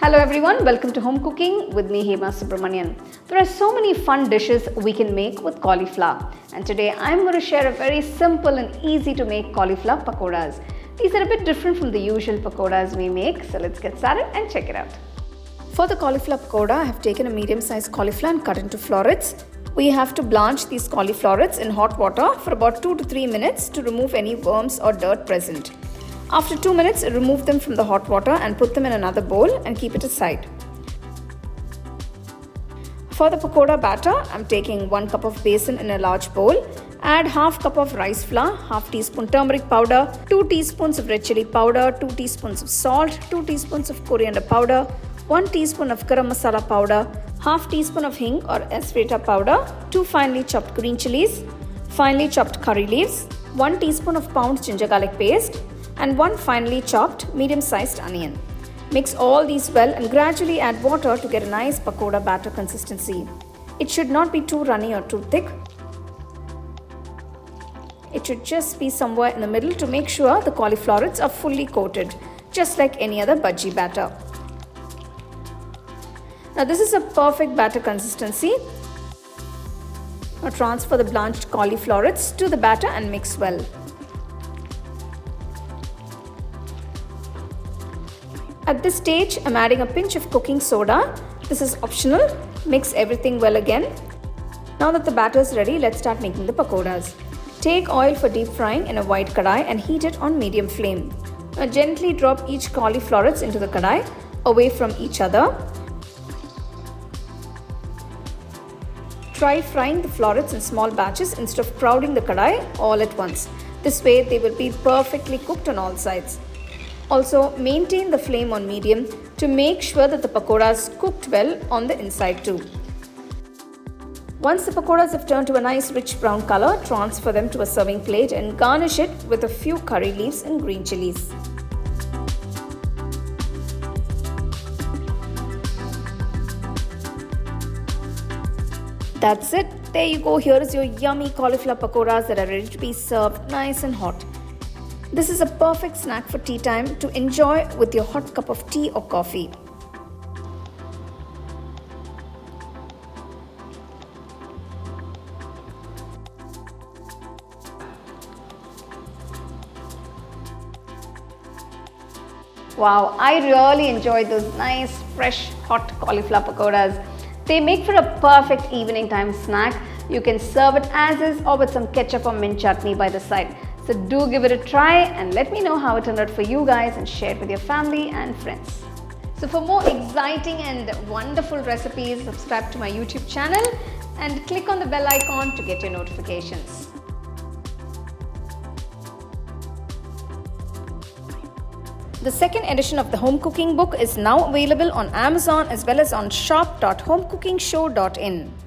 Hello everyone, welcome to Home Cooking with me Hema Subramanian. There are so many fun dishes we can make with cauliflower, and today I'm going to share a very simple and easy to make cauliflower pakodas. These are a bit different from the usual pakodas we make, so let's get started and check it out. For the cauliflower pakoda, I have taken a medium-sized cauliflower and cut into florets. We have to blanch these cauliflowers in hot water for about 2 to 3 minutes to remove any worms or dirt present. After 2 minutes, remove them from the hot water and put them in another bowl and keep it aside. For the pakoda batter, I'm taking 1 cup of besan in a large bowl. Add half cup of rice flour, half teaspoon turmeric powder, 2 teaspoons of red chilli powder, 2 teaspoons of salt, 2 teaspoons of coriander powder, 1 teaspoon of Garam Masala powder, half teaspoon of Hing or Asafoetida powder, 2 finely chopped green chilies, finely chopped curry leaves, 1 teaspoon of pounded ginger garlic paste, and 1 finely chopped medium-sized onion. Mix all these well and gradually add water to get a nice pakoda batter consistency. It should not be too runny or too thick. It should just be somewhere in the middle to make sure the cauliflowers are fully coated, just like any other bhaji batter. Now this is a perfect batter consistency. Now transfer the blanched cauliflowers to the batter and mix well. At this stage, I'm adding a pinch of cooking soda. This is optional. Mix everything well again. Now that the batter is ready, let's start making the pakodas. Take oil for deep frying in a wide kadai and heat it on medium flame. Now gently drop each cauliflowers into the kadai, away from each other. Try frying the florets in small batches instead of crowding the kadai all at once. This way they will be perfectly cooked on all sides. Also, maintain the flame on medium to make sure that the pakodas cooked well on the inside too. Once the pakodas have turned to a nice rich brown color, transfer them to a serving plate and garnish it with a few curry leaves and green chilies. That's it. There you go. Here is your yummy cauliflower pakodas that are ready to be served nice and hot. This is a perfect snack for tea time to enjoy with your hot cup of tea or coffee. Wow, I really enjoyed those nice, fresh, hot cauliflower pakodas. They make for a perfect evening time snack. You can serve it as is or with some ketchup or mint chutney by the side. So do give it a try and let me know how it turned out for you guys and share it with your family and friends. So for more exciting and wonderful recipes, subscribe to my YouTube channel and click on the bell icon to get your notifications. The second edition of the home cooking book is now available on Amazon as well as on shop.homecookingshow.in.